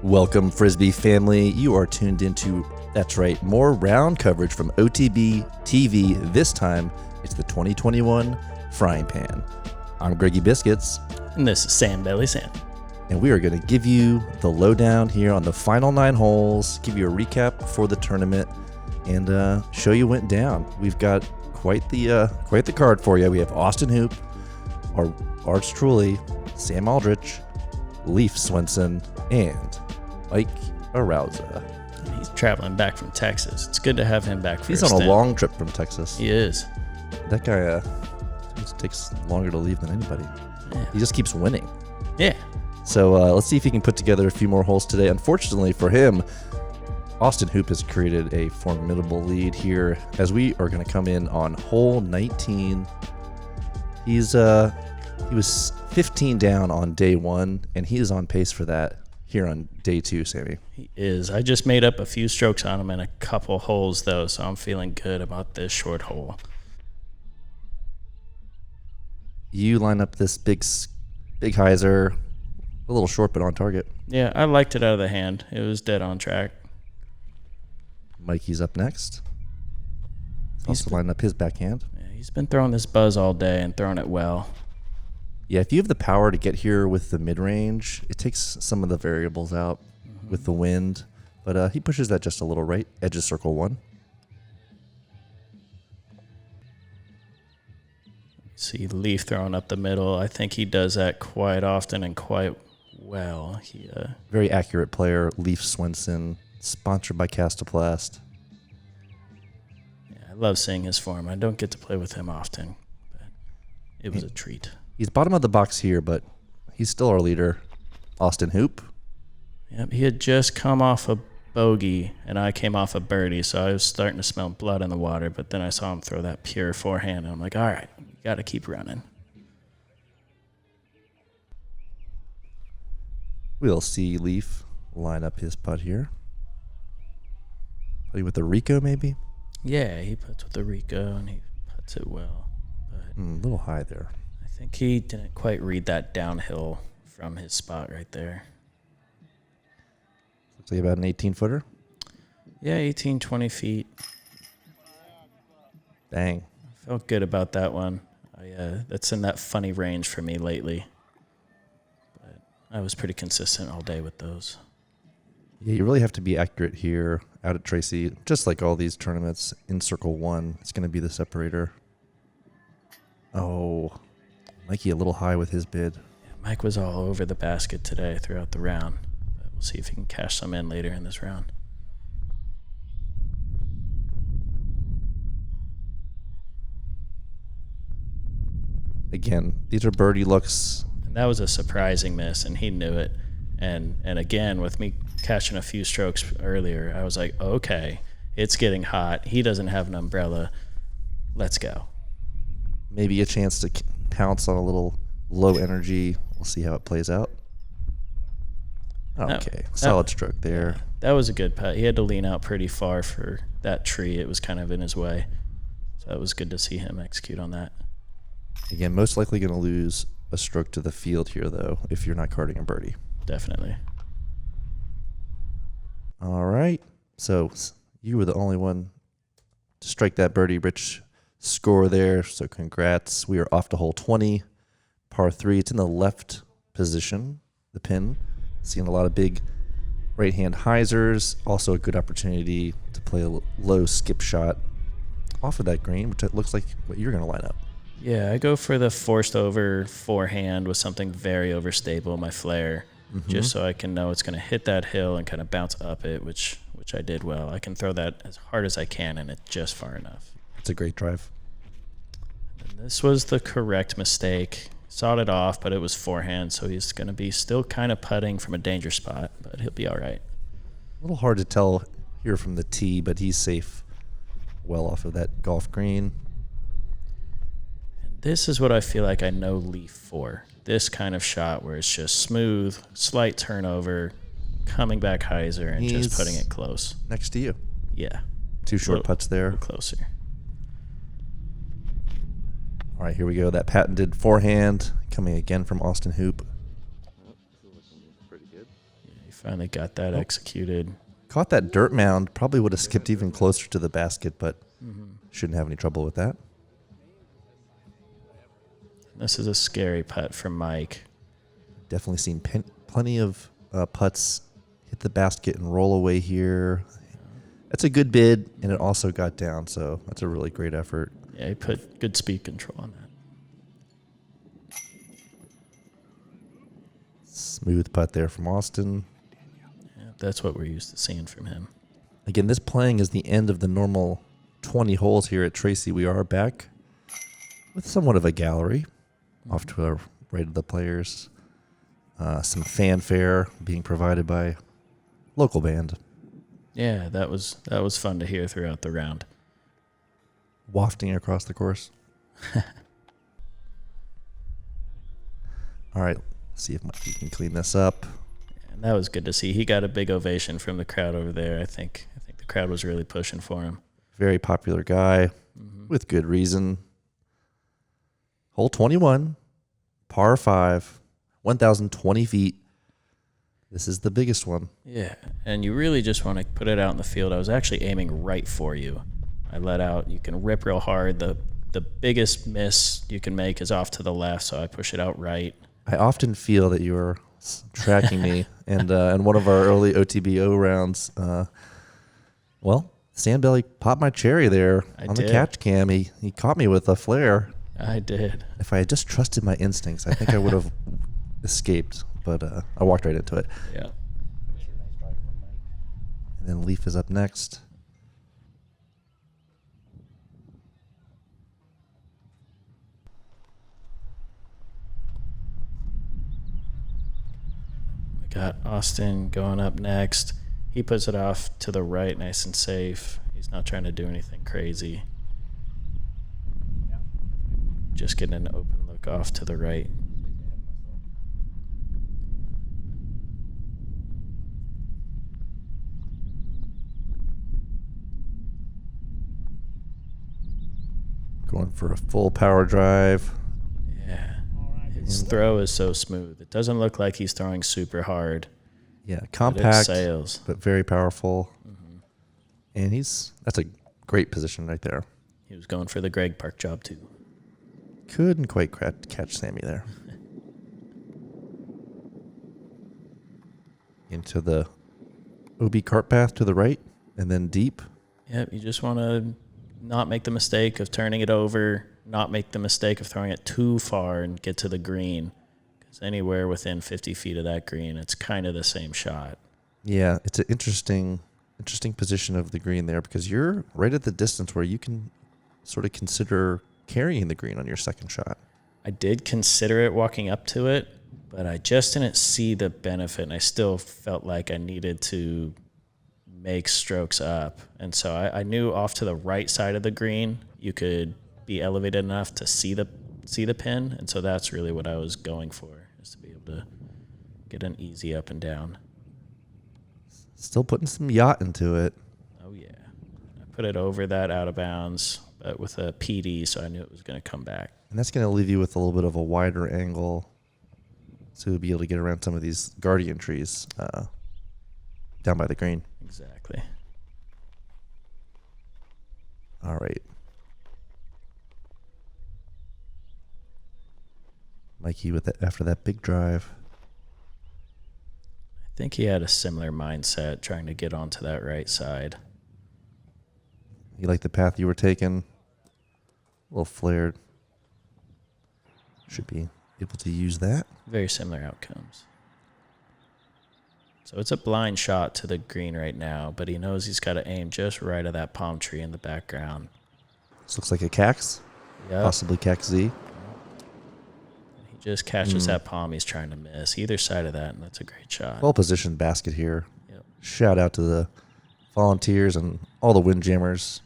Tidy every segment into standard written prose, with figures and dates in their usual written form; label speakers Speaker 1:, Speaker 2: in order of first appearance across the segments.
Speaker 1: Welcome, Frisbee family. You are tuned into, that's right, more round coverage from OTB TV. This time, it's the 2021 Frying Pan. I'm Greggy Biscuits.
Speaker 2: And this is Sam Belly Sam.
Speaker 1: And we are going to give you the lowdown here on the final 9 holes, give you a recap for the tournament, and show you what went down. We've got quite the card for you. We have Austin Hoop, our arch truly, Sam Aldrich, Leif Swenson, and Mike Arauza.
Speaker 2: He's traveling back from Texas. It's good to have him back for
Speaker 1: He's on a long trip from Texas.
Speaker 2: He is.
Speaker 1: That guy just takes longer to leave than anybody.
Speaker 2: Yeah.
Speaker 1: He just keeps winning.
Speaker 2: Yeah.
Speaker 1: So let's see if he can put together a few more holes today. Unfortunately for him, Austin Hoop has created a formidable lead here as we are going to come in on hole 19. He was 15 down on day 1, and he is on pace for that here on day 2, Sammy.
Speaker 2: He is. I just made up a few strokes on him in a couple holes, though, so I'm feeling good about this short hole.
Speaker 1: You line up this big hyzer, a little short but on target.
Speaker 2: Yeah, I liked it out of the hand. It was dead on track.
Speaker 1: Mikey's up next. Also lining up his backhand.
Speaker 2: Yeah, he's been throwing this buzz all day and throwing it well.
Speaker 1: Yeah, if you have the power to get here with the mid-range, it takes some of the variables out with the wind. But he pushes that just a little right, edge of circle 1.
Speaker 2: See Leif throwing up the middle. I think he does that quite often and quite well.
Speaker 1: Very accurate player, Leif Swenson, sponsored by Castoplast.
Speaker 2: Yeah, I love seeing his form. I don't get to play with him often, but it was a treat.
Speaker 1: He's bottom of the box here, but he's still our leader, Austin Hoop.
Speaker 2: Yep, he had just come off a bogey, and I came off a birdie, so I was starting to smell blood in the water, but then I saw him throw that pure forehand, and I'm like, all right, you got to keep running.
Speaker 1: We'll see Leif line up his putt here. Play with the Rico, maybe?
Speaker 2: Yeah, he puts with the Rico, and he puts it well. But
Speaker 1: A little high there.
Speaker 2: I think he didn't quite read that downhill from his spot right there.
Speaker 1: Looks like about an 18-footer.
Speaker 2: Yeah, 18, 20 feet.
Speaker 1: Dang.
Speaker 2: Felt good about that one. That's in that funny range for me lately. But I was pretty consistent all day with those.
Speaker 1: Yeah, you really have to be accurate here out at Tracy. Just like all these tournaments, in circle 1, it's going to be the separator. Oh, Mikey a little high with his bid.
Speaker 2: Yeah, Mike was all over the basket today throughout the round. But we'll see if he can cash some in later in this round.
Speaker 1: Again, these are birdie looks.
Speaker 2: And that was a surprising miss, and he knew it. And again, with me catching a few strokes earlier, I was like, okay, it's getting hot. He doesn't have an umbrella. Let's go.
Speaker 1: Maybe a chance to pounce on a little low energy. We'll see how it plays out. Okay, solid stroke there.
Speaker 2: That was a good putt. He had to lean out pretty far for that tree. It was kind of in his way. So it was good to see him execute on that.
Speaker 1: Again, most likely going to lose a stroke to the field here, though, if you're not carding a birdie.
Speaker 2: Definitely.
Speaker 1: All right. So you were the only one to strike that birdie-rich score there. So congrats. We are off to hole 20, par 3. It's in the left position, the pin. Seeing a lot of big right-hand hyzers. Also a good opportunity to play a low skip shot off of that green, which it looks like what you're going to line up.
Speaker 2: Yeah, I go for the forced over forehand with something very overstable, my flare, just so I can know it's going to hit that hill and kind of bounce up it, which I did well. I can throw that as hard as I can, and it's just far enough.
Speaker 1: It's a great drive.
Speaker 2: And this was the correct mistake. Sawed it off, but it was forehand, so he's going to be still kind of putting from a danger spot, but he'll be all right.
Speaker 1: A little hard to tell here from the tee, but he's safe well off of that golf green.
Speaker 2: And this is what I feel like I know Leif for. This kind of shot where it's just smooth, slight turnover, coming back hyzer, and just putting it close.
Speaker 1: Next to you.
Speaker 2: Yeah.
Speaker 1: 2 short putts there.
Speaker 2: Closer.
Speaker 1: All right, here we go. That patented forehand coming again from Austin Hoop.
Speaker 2: Pretty good. Yeah, Finally got that executed.
Speaker 1: Caught that dirt mound. Probably would have skipped even closer to the basket, but shouldn't have any trouble with that.
Speaker 2: This is a scary putt from Mike.
Speaker 1: Definitely seen plenty of putts hit the basket and roll away here. That's a good bid, and it also got down, so that's a really great effort.
Speaker 2: Yeah, he put good speed control on that.
Speaker 1: Smooth putt there from Austin.
Speaker 2: Yeah, that's what we're used to seeing from him.
Speaker 1: Again, this playing is the end of the normal 20 holes here at Tracy. We are back with somewhat of a gallery off to our right of the players. Some fanfare being provided by local band.
Speaker 2: Yeah, that was fun to hear throughout the round.
Speaker 1: Wafting across the course. All right, let's see if Mikey can clean this up.
Speaker 2: And that was good to see. He got a big ovation from the crowd over there. I think the crowd was really pushing for him.
Speaker 1: Very popular guy with good reason. Hole 21, par 5, 1,020 feet. This is the biggest one.
Speaker 2: Yeah, and you really just want to put it out in the field. I was actually aiming right for you. I let out. You can rip real hard. The biggest miss you can make is off to the left, so I push it out right.
Speaker 1: I often feel that you are tracking me, and in one of our early OTBO rounds, Sandbelly popped my cherry there on the catch cam. He caught me with a flare.
Speaker 2: I did.
Speaker 1: If I had just trusted my instincts, I think I would have escaped, but I walked right into it.
Speaker 2: Yeah.
Speaker 1: And then Leif is up next.
Speaker 2: We got Austin going up next. He puts it off to the right, nice and safe. He's not trying to do anything crazy. Just getting an open look off to the right.
Speaker 1: Going for a full power drive.
Speaker 2: Yeah. His throw is so smooth. It doesn't look like he's throwing super hard.
Speaker 1: Yeah, compact,
Speaker 2: sails.
Speaker 1: but very powerful. And that's a great position right there.
Speaker 2: He was going for the Greg Park job, too.
Speaker 1: Couldn't quite catch Sammy there. Into the OB cart path to the right, and then deep.
Speaker 2: Yep, you just want to not make the mistake of turning it over, not make the mistake of throwing it too far and get to the green. Because anywhere within 50 feet of that green, it's kind of the same shot.
Speaker 1: Yeah, it's an interesting position of the green there because you're right at the distance where you can sort of consider carrying the green on your second shot.
Speaker 2: I did consider it walking up to it, but I just didn't see the benefit, and I still felt like I needed to make strokes up. And so I knew off to the right side of the green, you could be elevated enough to see the pin, and so that's really what I was going for, is to be able to get an easy up and down.
Speaker 1: Still putting some yacht into it.
Speaker 2: Oh, yeah. I put it over that out of bounds, but with a PD, so I knew it was going to come back.
Speaker 1: And that's going to leave you with a little bit of a wider angle to be able to get around some of these guardian trees down by the green.
Speaker 2: Exactly.
Speaker 1: All right. Mikey with that after that big drive.
Speaker 2: I think he had a similar mindset trying to get onto that right side.
Speaker 1: You like the path you were taking? A little flared. Should be able to use that.
Speaker 2: Very similar outcomes. So it's a blind shot to the green right now, but he knows he's got to aim just right at that palm tree in the background.
Speaker 1: This looks like a cax.
Speaker 2: Yep.
Speaker 1: Possibly cax Z.
Speaker 2: He just catches that palm he's trying to miss. Either side of that, and that's a great shot.
Speaker 1: Well positioned basket here.
Speaker 2: Yep.
Speaker 1: Shout out to the volunteers and all the windjammers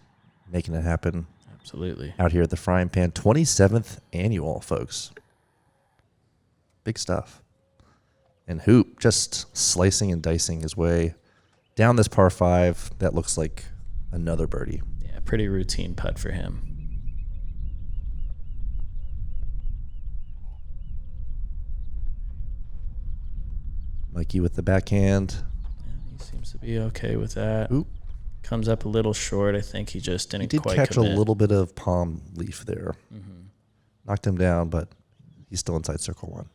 Speaker 1: making it happen.
Speaker 2: Absolutely.
Speaker 1: Out here at the Frying Pan, 27th annual, folks. Big stuff. And Hoop just slicing and dicing his way down this par 5. That looks like another birdie.
Speaker 2: Yeah, pretty routine putt for him.
Speaker 1: Mikey with the backhand.
Speaker 2: Yeah, he seems to be okay with that.
Speaker 1: Oop.
Speaker 2: Comes up a little short. I think he just didn't
Speaker 1: He did
Speaker 2: quite
Speaker 1: catch
Speaker 2: commit.
Speaker 1: a little bit of palm Leif there.
Speaker 2: Mm-hmm.
Speaker 1: Knocked him down, but he's still inside circle 1.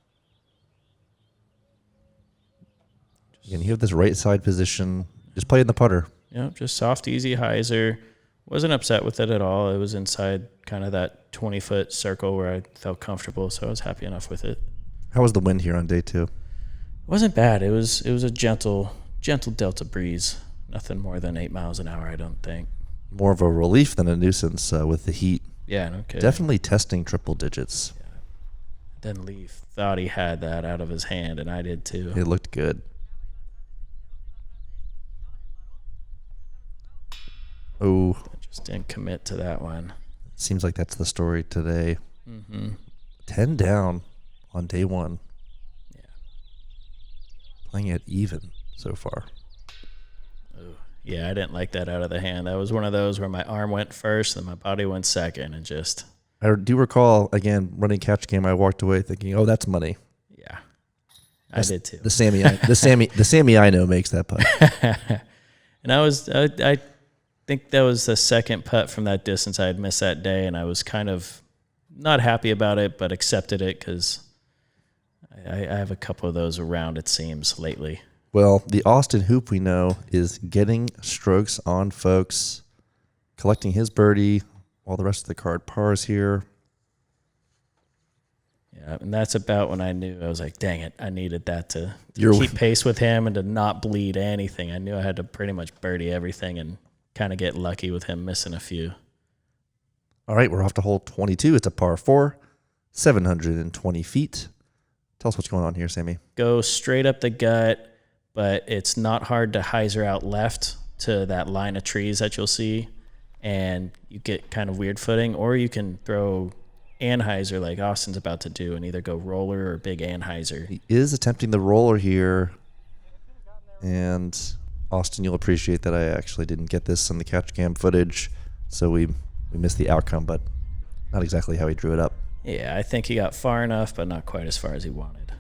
Speaker 1: Again, you have this right side position. Just play in the putter.
Speaker 2: Yeah, just soft, easy hyzer. Wasn't upset with it at all. It was inside kind of that 20-foot circle where I felt comfortable, so I was happy enough with it.
Speaker 1: How was the wind here on day 2?
Speaker 2: It wasn't bad. It was a gentle delta breeze. Nothing more than 8 miles an hour, I don't think.
Speaker 1: More of a relief than a nuisance with the heat.
Speaker 2: Yeah, no kidding.
Speaker 1: Definitely testing triple digits.
Speaker 2: Yeah. Then Leif thought he had that out of his hand, and I did too.
Speaker 1: It looked good. Oh.
Speaker 2: I just didn't commit to that one.
Speaker 1: Seems like that's the story today.
Speaker 2: Mm-hmm.
Speaker 1: 10 down on day 1.
Speaker 2: Yeah.
Speaker 1: Playing it even so far.
Speaker 2: Ooh. Yeah, I didn't like that out of the hand. That was one of those where my arm went first and my body went second, and just.
Speaker 1: I do recall, again, running catch game, I walked away thinking, oh, that's money.
Speaker 2: Yeah. I did too.
Speaker 1: The Sammy I know makes that putt.
Speaker 2: And I think that was the second putt from that distance I had missed that day, and I was kind of not happy about it, but accepted it because I have a couple of those around, it seems, lately.
Speaker 1: Well, the Austin Hoop we know is getting strokes on folks, collecting his birdie while the rest of the card pars here.
Speaker 2: Yeah, and that's about when I knew. I was like, dang it, I needed that to keep pace with him and to not bleed anything. I knew I had to pretty much birdie everything and kind of get lucky with him missing a few.
Speaker 1: All right, we're off to hole 22. It's a par 4, 720 feet. Tell us what's going on here, Sammy.
Speaker 2: Go straight up the gut, but it's not hard to hyzer out left to that line of trees that you'll see, and you get kind of weird footing, or you can throw anhyzer like Austin's about to do and either go roller or big anhyzer.
Speaker 1: He is attempting the roller here, and Austin, you'll appreciate that I actually didn't get this on the catch cam footage, so we missed the outcome, but not exactly how he drew it up.
Speaker 2: Yeah, I think he got far enough, but not quite as far as he wanted.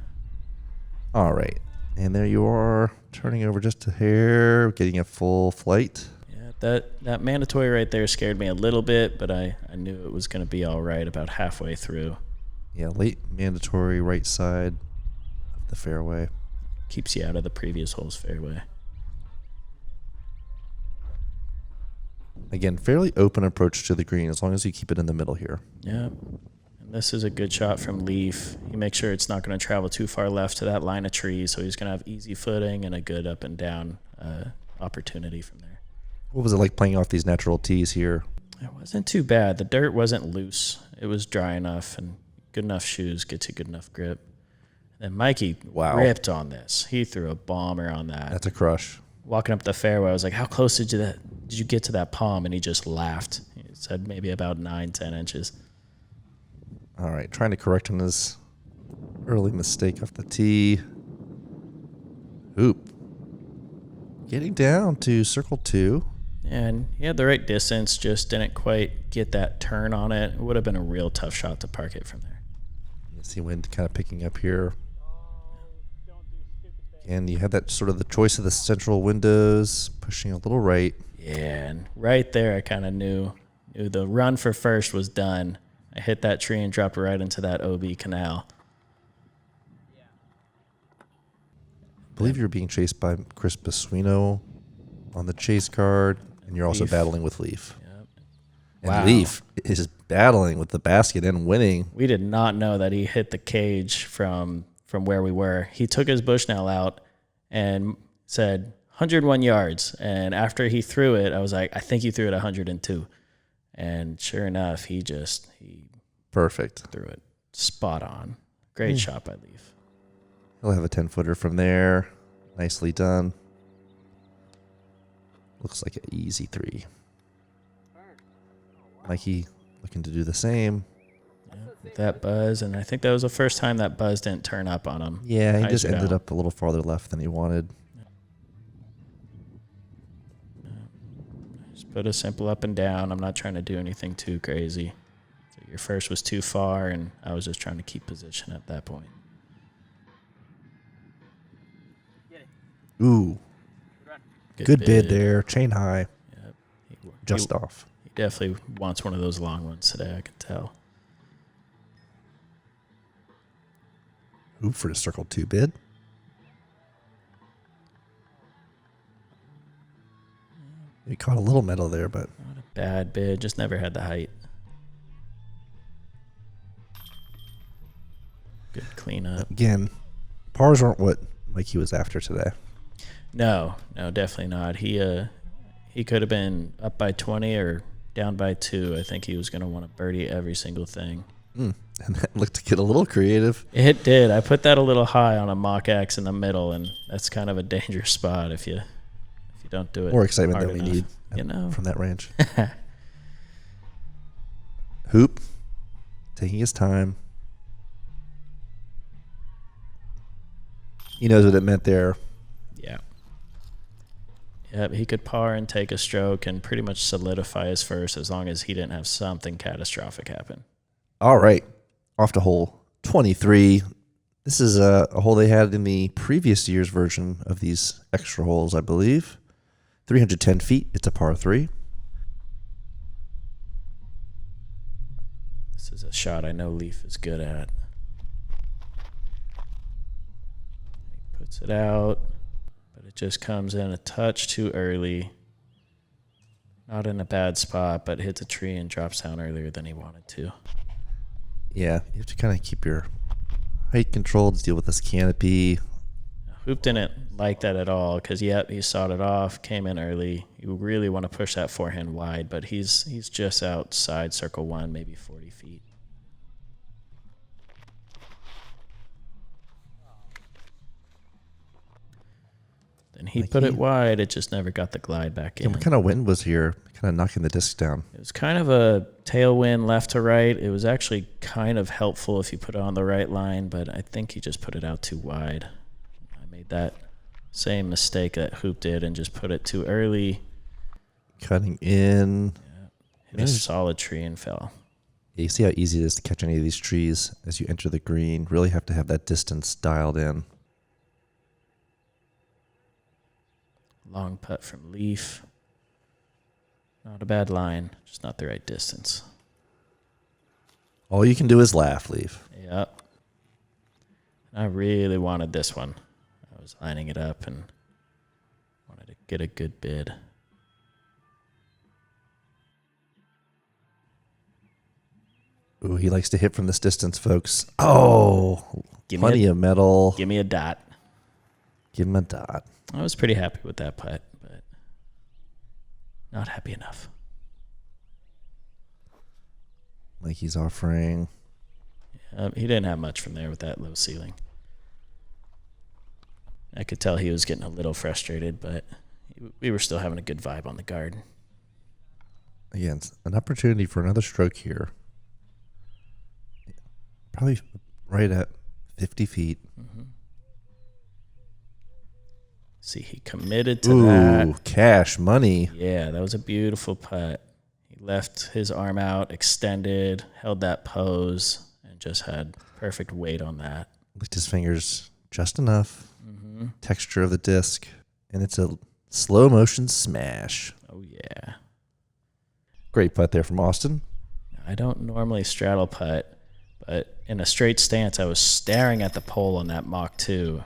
Speaker 1: All right. And there you are, turning over just a hair, getting a full flight.
Speaker 2: Yeah, that mandatory right there scared me a little bit, but I knew it was going to be all right about halfway through.
Speaker 1: Yeah, late mandatory right side of the fairway.
Speaker 2: Keeps you out of the previous hole's fairway.
Speaker 1: Again, fairly open approach to the green as long as you keep it in the middle here.
Speaker 2: Yeah. This is a good shot from Leif. He makes sure it's not going to travel too far left to that line of trees, so he's going to have easy footing and a good up and down opportunity from there.
Speaker 1: What was it like playing off these natural tees here?
Speaker 2: It wasn't too bad. The dirt wasn't loose. It was dry enough, and good enough shoes gets you good enough grip. And Mikey ripped on this. He threw a bomber on that.
Speaker 1: That's a crush.
Speaker 2: Walking up the fairway, I was like, how close did you get to that palm? And he just laughed. He said maybe about 9-10 inches.
Speaker 1: All right, trying to correct on his early mistake off the tee. Oop. Getting down to circle 2.
Speaker 2: And he had the right distance, just didn't quite get that turn on it. It would have been a real tough shot to park it from there.
Speaker 1: You see wind kind of picking up here. And you had that sort of the choice of the central windows, pushing a little right.
Speaker 2: Yeah, and right there I kind of knew the run for first was done. I hit that tree and dropped right into that OB canal.
Speaker 1: I believe you're being chased by Chris Basuino on the chase card, and you're also battling with Leif.
Speaker 2: Yep.
Speaker 1: And Leif is battling with the basket and winning.
Speaker 2: We did not know that he hit the cage from where we were. He took his Bushnell out and said 101 yards. And after he threw it, I was like, I think you threw it 102. And sure enough, he
Speaker 1: perfect
Speaker 2: threw it spot on. Great shot by Leif.
Speaker 1: He'll have a 10-footer from there. Nicely done. Looks like an easy 3. Mikey looking to do the same.
Speaker 2: Yeah, with that buzz, and I think that was the first time that buzz didn't turn up on him.
Speaker 1: Yeah, he just ended up a little farther left than he wanted.
Speaker 2: Just put a simple up and down. I'm not trying to do anything too crazy. So your first was too far, and I was just trying to keep position at that point.
Speaker 1: Ooh, good bid there. Chain high.
Speaker 2: Yep.
Speaker 1: Just off.
Speaker 2: He definitely wants one of those long ones today, I can tell.
Speaker 1: Ooh, for the circle 2 bid. He caught a little metal there, but
Speaker 2: Not a bad bid, just never had the height. Good cleanup.
Speaker 1: again, pars aren't what Mikey was after today.
Speaker 2: No, definitely not. He could have been up by 20 or down by 2. I think he was going to want to birdie every single thing.
Speaker 1: And that looked to get a little creative.
Speaker 2: It did. I put that a little high on a mock X in the middle, and that's kind of a dangerous spot if you don't do it.
Speaker 1: More excitement
Speaker 2: hard
Speaker 1: than we
Speaker 2: enough,
Speaker 1: need from that range. Hoop, taking his time. He knows what it meant there.
Speaker 2: Yeah. Yep, he could par and take a stroke and pretty much solidify his first as long as he didn't have something catastrophic happen.
Speaker 1: All right, off to hole 23. This is a hole they had in the previous year's version of these extra holes, I believe. 310 feet. It's a par 3.
Speaker 2: This is a shot I know Leif is good at. He puts it out, but it just comes in a touch too early. Not in a bad spot, but hits a tree and drops down earlier than he wanted to.
Speaker 1: Yeah, you have to kind of keep your height controlled, deal with this canopy.
Speaker 2: Hoop didn't like that at all because, he sawed it off, came in early. You really want to push that forehand wide, but he's just outside circle 1, maybe 40 feet. Then he put it wide. It just never got the glide back in.
Speaker 1: What kind of wind was here? Kind of knocking the disc down.
Speaker 2: It was kind of a tailwind left to right. It was actually kind of helpful if you put it on the right line, but I think he just put it out too wide. I made that same mistake that Hoop did and just put it too early.
Speaker 1: Cutting in.
Speaker 2: Hit a solid tree and fell.
Speaker 1: Yeah, you see how easy it is to catch any of these trees as you enter the green. Really have to have that distance dialed in.
Speaker 2: Long putt from Leif. Not a bad line, just not the right distance.
Speaker 1: All you can do is laugh, Leif.
Speaker 2: Yep. I really wanted this one. I was lining it up and wanted to get a good bid.
Speaker 1: Ooh, he likes to hit from this distance, folks. Oh, plenty of metal.
Speaker 2: Give me a dot.
Speaker 1: Give him a dot.
Speaker 2: I was pretty happy with that putt, but not happy enough.
Speaker 1: Mikey's offering.
Speaker 2: He didn't have much from there with that low ceiling. I could tell he was getting a little frustrated, but we were still having a good vibe on the garden.
Speaker 1: Again, it's an opportunity for another stroke here. Probably right at 50 feet.
Speaker 2: Mm-hmm. See, he committed to that.
Speaker 1: Ooh, cash money.
Speaker 2: Yeah, that was a beautiful putt. He left his arm out, extended, held that pose, and just had perfect weight on that.
Speaker 1: Licked his fingers just enough. Mm-hmm. Texture of the disc. And it's a slow motion smash.
Speaker 2: Oh, yeah.
Speaker 1: Great putt there from Austin.
Speaker 2: I don't normally straddle putt, but in a straight stance, I was staring at the pole on that Mach 2. You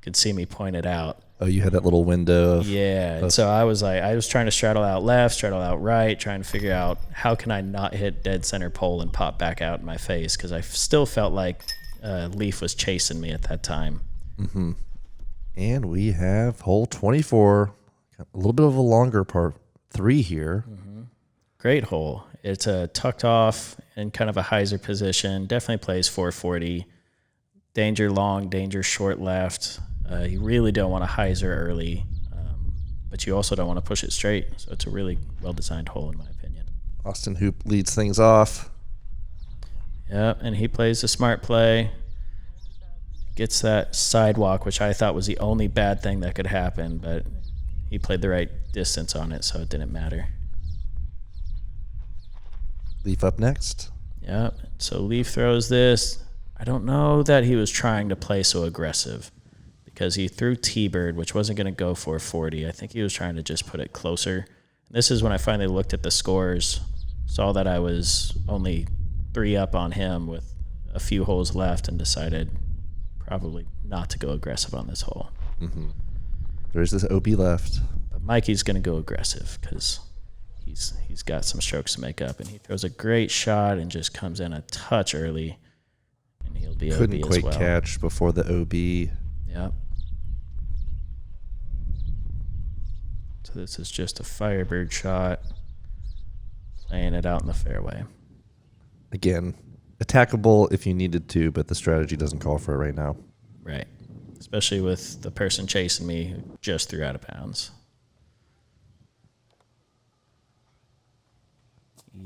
Speaker 2: could see me point it out.
Speaker 1: Oh, you had that little window.
Speaker 2: Yeah, and so I was trying to straddle out left, straddle out right, trying to figure out how can I not hit dead center pole and pop back out in my face because I still felt like Leif was chasing me at that time.
Speaker 1: Mm-hmm. And we have hole 24. Got a little bit of a longer part 3 here.
Speaker 2: Mm-hmm. Great hole. It's tucked off in kind of a hyzer position. Definitely plays 440. Danger long, danger short left. You really don't want to hyzer early, but you also don't want to push it straight. So it's a really well-designed hole, in my opinion.
Speaker 1: Austin Hoop leads things off.
Speaker 2: Yep, and he plays a smart play. Gets that sidewalk, which I thought was the only bad thing that could happen, but he played the right distance on it, so it didn't matter.
Speaker 1: Leif up next.
Speaker 2: Yep, so Leif throws this. I don't know that he was trying to play so aggressive, because he threw T-bird, which wasn't going to go for 40. I think he was trying to just put it closer. This is when I finally looked at the scores, saw that I was only 3 up on him with a few holes left, and decided probably not to go aggressive on this hole.
Speaker 1: Mm-hmm. There's this OB left.
Speaker 2: But Mikey's going to go aggressive because he's got some strokes to make up, and he throws a great shot and just comes in a touch early, and he'll be
Speaker 1: Couldn't
Speaker 2: OB as well.
Speaker 1: quite catch before the OB.
Speaker 2: Yep. So this is just a Firebird shot, laying it out in the fairway.
Speaker 1: Again, attackable if you needed to, but the strategy doesn't call for it right now.
Speaker 2: Right. Especially with the person chasing me who just threw out of bounds.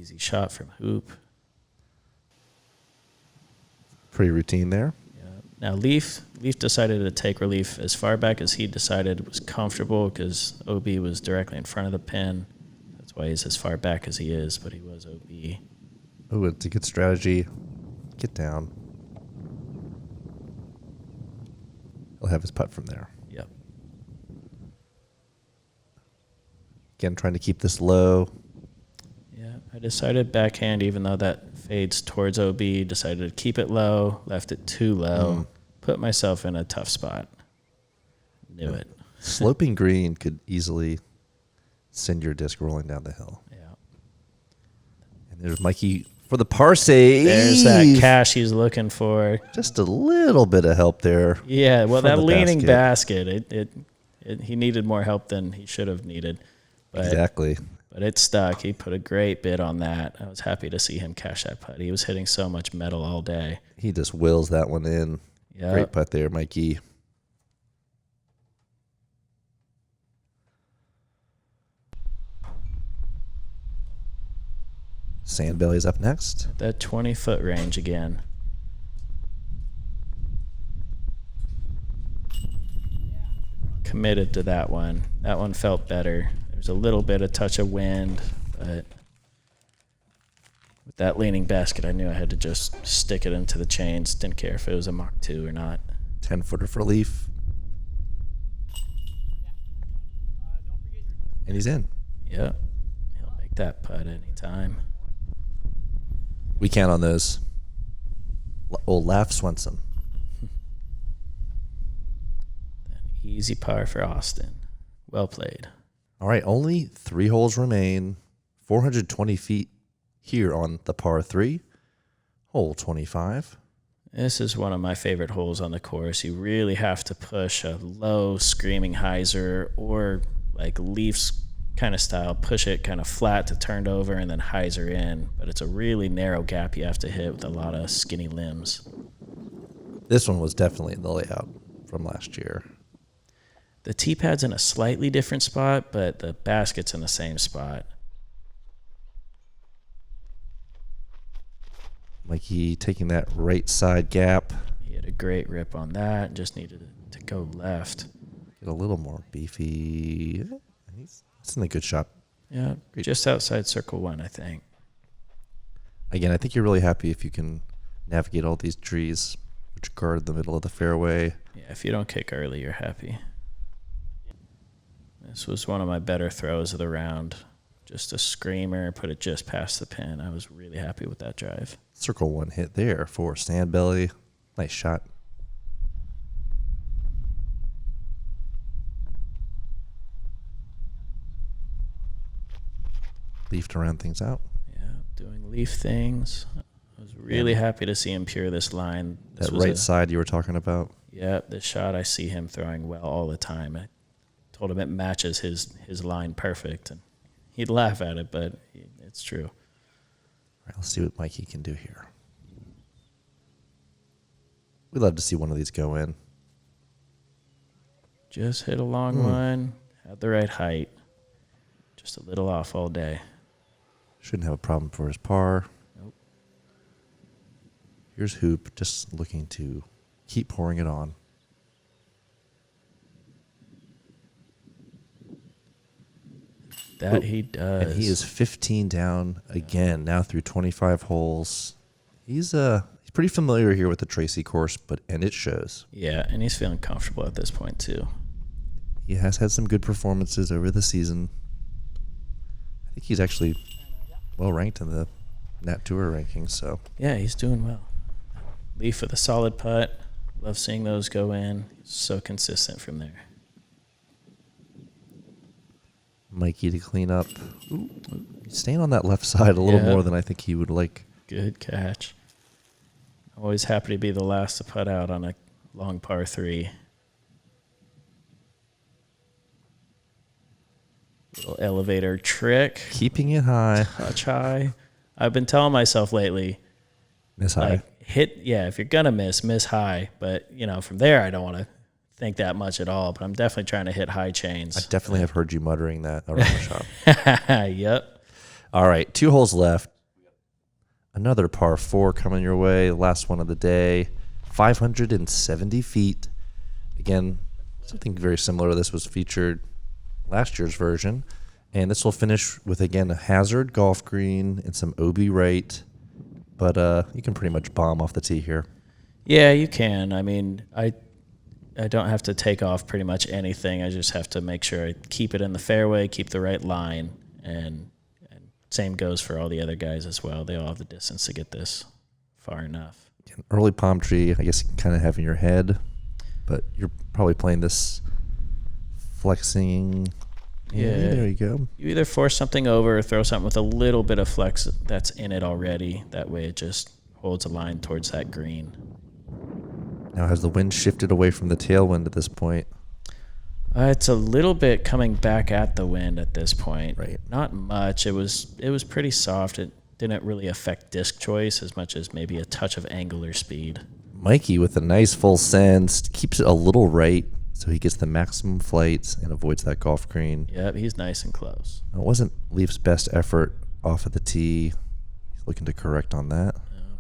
Speaker 2: Easy shot from hoop.
Speaker 1: Pretty routine there.
Speaker 2: Yeah. Now Leif decided to take relief as far back as he decided was comfortable because OB was directly in front of the pin. That's why he's as far back as he is, but he was OB.
Speaker 1: Oh, it's a good strategy. Get down. He'll have his putt from there.
Speaker 2: Yep.
Speaker 1: Again, trying to keep this low.
Speaker 2: Yeah, I decided backhand, even though that fades towards OB, decided to keep it low, left it too low, put myself in a tough spot. Knew it.
Speaker 1: Sloping green could easily send your disc rolling down the hill.
Speaker 2: Yeah.
Speaker 1: And there's Mikey for the par save.
Speaker 2: There's that cash he's looking for.
Speaker 1: Just a little bit of help there.
Speaker 2: Yeah, well, that
Speaker 1: the
Speaker 2: leaning basket, he needed more help than he should have needed. But,
Speaker 1: Exactly.
Speaker 2: But it stuck. He put a great bid on that. I was happy to see him cash that putt. He was hitting so much metal all day.
Speaker 1: He just wills that one in.
Speaker 2: Yep.
Speaker 1: Great putt there, Mikey. Sandbelly's up next.
Speaker 2: That 20-foot range again. Committed to that one. That one felt better. There's a little bit of touch of wind, but with that leaning basket, I knew I had to just stick it into the chains. Didn't care if it was a Mach 2 or not.
Speaker 1: 10-footer for Leif. And he's in.
Speaker 2: Yep. He'll make that putt anytime.
Speaker 1: We count on those. Old Leif Swenson.
Speaker 2: An easy par for Austin. Well played.
Speaker 1: All right, only 3 holes remain. 420 feet here on the par 3. Hole 25.
Speaker 2: This is one of my favorite holes on the course. You really have to push a low screaming hyzer, or like Leaf's kind of style, push it kind of flat to turned over and then hyzer in. But it's a really narrow gap you have to hit with a lot of skinny limbs.
Speaker 1: This one was definitely in the layout from last year.
Speaker 2: The tee pad's in a slightly different spot, but the basket's in the same spot.
Speaker 1: Mikey taking that right side gap.
Speaker 2: He had a great rip on that and just needed to go left.
Speaker 1: Get a little more beefy. It's in a good shot.
Speaker 2: Yeah, just outside circle 1, I think.
Speaker 1: Again, I think you're really happy if you can navigate all these trees, which guard the middle of the fairway.
Speaker 2: Yeah, if you don't kick early, you're happy. This was one of my better throws of the round. Just a screamer, put it just past the pin. I was really happy with that drive.
Speaker 1: Circle 1 hit there for Sandbelly. Nice shot. Leaf to round things out.
Speaker 2: Yeah, doing Leaf things. I was really happy to see him pure this line.
Speaker 1: That right side you were talking about.
Speaker 2: Yeah, this shot I see him throwing well all the time. I told him it matches his line perfect, and he'd laugh at it, but it's true.
Speaker 1: All right, let's see what Mikey can do here. We'd love to see one of these go in.
Speaker 2: Just hit a long one, had the right height. Just a little off all day.
Speaker 1: Shouldn't have a problem for his par.
Speaker 2: Nope.
Speaker 1: Here's Hoop, just looking to keep pouring it on.
Speaker 2: That he does.
Speaker 1: And he is 15 down again, now through 25 holes. He's He's pretty familiar here with the Tracy course, and it shows.
Speaker 2: Yeah, and he's feeling comfortable at this point too.
Speaker 1: He has had some good performances over the season. I think he's actually well ranked in the Nat Tour rankings. So
Speaker 2: yeah, he's doing well. Leif with a solid putt. Love seeing those go in. So consistent from there.
Speaker 1: Mikey to clean up. Ooh, he's staying on that left side a little more than I think he would like.
Speaker 2: Good catch. Always happy to be the last to putt out on a long par 3. Little elevator trick.
Speaker 1: Keeping it high.
Speaker 2: Touch high. I've been telling myself lately.
Speaker 1: Miss high.
Speaker 2: If you're going to miss high. But, from there, I don't want to think that much at all. But I'm definitely trying to hit high chains.
Speaker 1: I definitely have heard you muttering that around the shop.
Speaker 2: Yep.
Speaker 1: All right, 2 holes left. Another par 4 coming your way. The last one of the day. 570 feet. Again, something very similar to this was featured last year's version. And this will finish with, again, a hazard golf green and some OB right. But you can pretty much bomb off the tee here.
Speaker 2: Yeah, you can. I mean, I don't have to take off pretty much anything. I just have to make sure I keep it in the fairway, keep the right line, and same goes for all the other guys as well. They all have the distance to get this far enough.
Speaker 1: An early palm tree, I guess you can kind of have in your head, but you're probably playing this flexing.
Speaker 2: Yeah,
Speaker 1: there you go.
Speaker 2: You either force something over or throw something with a little bit of flex that's in it already. That way it just holds a line towards that green.
Speaker 1: Now has the wind shifted away from the tailwind at this point?
Speaker 2: It's a little bit coming back at the wind at this point.
Speaker 1: Right.
Speaker 2: Not much. It was pretty soft. It didn't really affect disc choice as much as maybe a touch of angular speed.
Speaker 1: Mikey with a nice full send keeps it a little right so he gets the maximum flight and avoids that golf green.
Speaker 2: Yep, he's nice and close.
Speaker 1: It wasn't Leif's best effort off of the tee. He's looking to correct on that.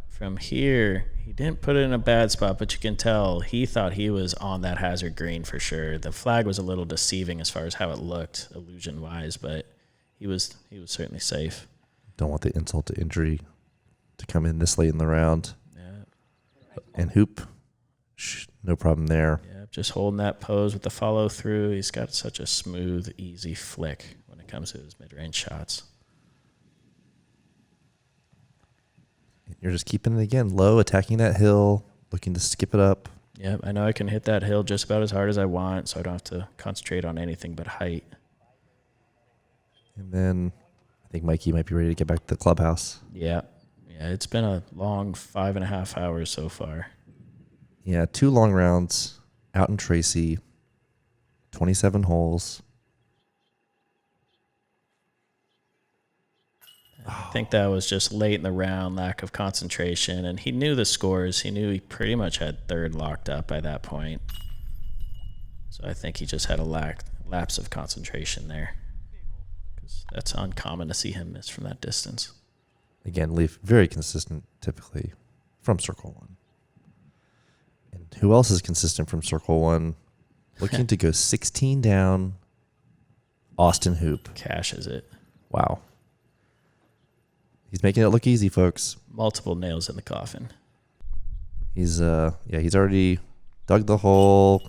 Speaker 2: From here, he didn't put it in a bad spot, but you can tell he thought he was on that hazard green for sure. The flag was a little deceiving as far as how it looked, illusion-wise, but he was certainly safe.
Speaker 1: Don't want the insult to injury to come in this late in the round.
Speaker 2: Yeah.
Speaker 1: And hoop, no problem there.
Speaker 2: Yeah, just holding that pose with the follow-through. He's got such a smooth, easy flick when it comes to his mid-range shots.
Speaker 1: You're just keeping it, again, low, attacking that hill, looking to skip it up.
Speaker 2: Yep, I know I can hit that hill just about as hard as I want, so I don't have to concentrate on anything but height.
Speaker 1: And then I think Mikey might be ready to get back to the clubhouse.
Speaker 2: Yeah, it's been a long 5.5 hours so far.
Speaker 1: Yeah, 2 long rounds out in Tracy, 27 holes.
Speaker 2: I think that was just late in the round, lack of concentration, and he knew the scores. He knew he pretty much had third locked up by that point. So I think he just had a lapse of concentration there. Because that's uncommon to see him miss from that distance.
Speaker 1: Again, Leif, very consistent typically from Circle 1. And who else is consistent from Circle 1? Looking to go 16 down, Austin Hoop.
Speaker 2: Cashes it.
Speaker 1: Wow. He's making it look easy, folks.
Speaker 2: Multiple nails in the coffin.
Speaker 1: He's already dug the hole.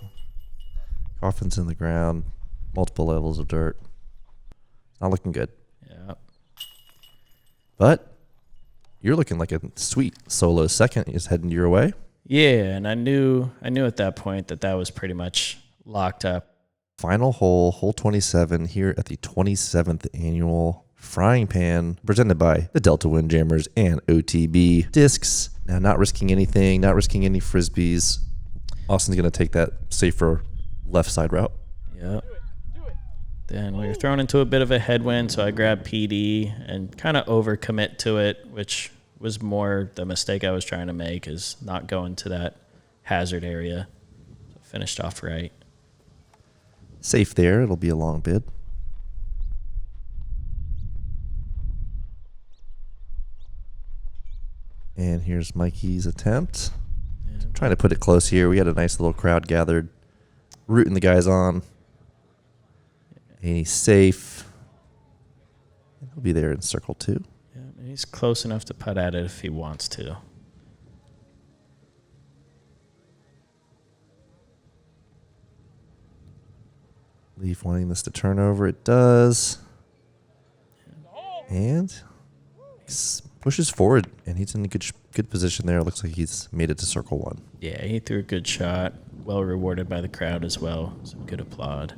Speaker 1: Coffin's in the ground. Multiple levels of dirt. Not looking good.
Speaker 2: Yeah.
Speaker 1: But you're looking like a sweet solo second is heading your way.
Speaker 2: Yeah, and I knew at that point that was pretty much locked up.
Speaker 1: Final hole, hole 27 here at the 27th annual Frying Pan, presented by the Delta Windjammers and OTB Discs. Now, not risking anything, not risking any frisbees. Austin's going to take that safer left side route.
Speaker 2: Yep. Then we were thrown into a bit of a headwind, so I grabbed PD and kind of overcommit to it, which was more the mistake I was trying to make, is not going to that hazard area. So finished off right.
Speaker 1: Safe there. It'll be a long bid. And here's Mikey's attempt.
Speaker 2: Yeah.
Speaker 1: Trying to put it close here. We had a nice little crowd gathered, rooting the guys on. And he's safe. He'll be there in circle 2.
Speaker 2: Yeah, he's close enough to putt at it if he wants to.
Speaker 1: Leif wanting this to turn over. It does. And pushes forward, and he's in a good position there. Looks like he's made it to circle one.
Speaker 2: Yeah, he threw a good shot. Well rewarded by the crowd as well. Some good applaud.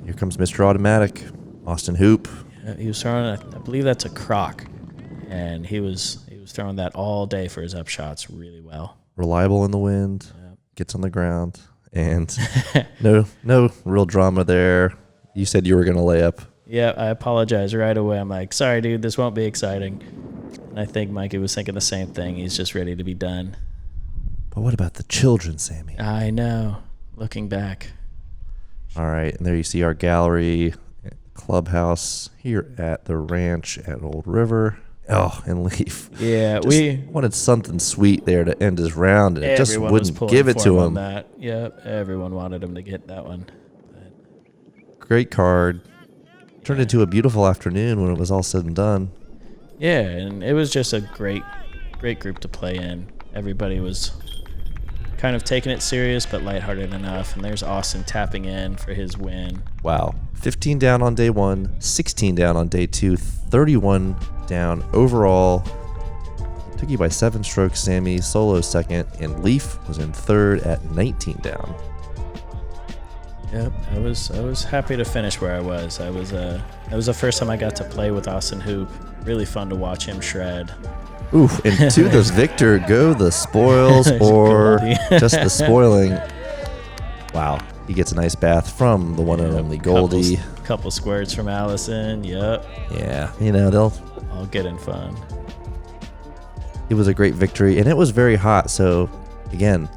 Speaker 1: Here comes Mr. Automatic, Austin Hoop.
Speaker 2: Yeah, he was throwing, I believe that's a crock, and he was throwing that all day for his up shots really well.
Speaker 1: Reliable in the wind, gets on the ground, and no real drama there. You said you were going to lay up.
Speaker 2: Yeah, I apologize right away. I'm like, sorry, dude, this won't be exciting. And I think Mikey was thinking the same thing. He's just ready to be done.
Speaker 1: But what about the children, Sammy?
Speaker 2: I know. Looking back.
Speaker 1: All right, and there you see our gallery, clubhouse here at the ranch at Old River. Oh, and Leif.
Speaker 2: Yeah,
Speaker 1: we wanted something sweet there to end his round, and it just wouldn't give it to him.
Speaker 2: That. Yep, everyone wanted him to get that one.
Speaker 1: Great card. Turned into a beautiful afternoon when it was all said and done.
Speaker 2: Yeah, and it was just a great group to play in. Everybody was kind of taking it serious, but lighthearted enough. And there's Austin tapping in for his win.
Speaker 1: Wow. 15 down on day one, 16 down on day two, 31 down overall. Took you by 7 strokes, Sammy. Solo second, and Leif was in third at 19 down.
Speaker 2: Yep, I was happy to finish where I was. That was the first time I got to play with Austin Hoop. Really fun to watch him shred.
Speaker 1: Ooh, and to the victor go the spoils or just the spoiling. Wow, he gets a nice bath from the one and only Goldie.
Speaker 2: Couple squirts from Allison. Yep.
Speaker 1: Yeah, they'll
Speaker 2: all good and fun.
Speaker 1: It was a great victory, and it was very hot. So, again,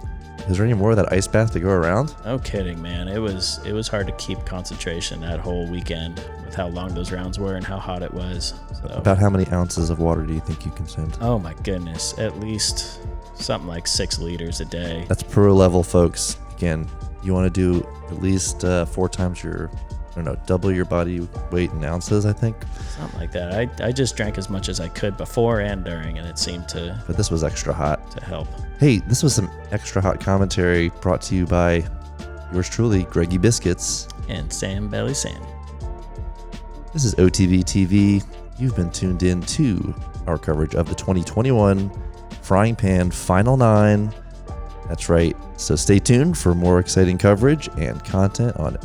Speaker 1: is there any more of that ice bath to go around?
Speaker 2: No kidding, man. It was hard to keep concentration that whole weekend with how long those rounds were and how hot it was. So,
Speaker 1: about how many ounces of water do you think you consumed?
Speaker 2: Oh my goodness, at least something like 6 liters a day.
Speaker 1: That's pro level, folks. Again, you want to do at least 4 times double your body weight in ounces, I think.
Speaker 2: Something like that. I just drank as much as I could before and during, and it seemed to.
Speaker 1: But this was extra hot.
Speaker 2: To help.
Speaker 1: Hey, this was some extra hot commentary brought to you by yours truly, Greggy Biscuits.
Speaker 2: And Sam Belly Sam.
Speaker 1: This is OTB TV. You've been tuned in to our coverage of the 2021 Frying Pan Final 9. That's right. So stay tuned for more exciting coverage and content on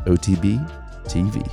Speaker 1: OTB TV.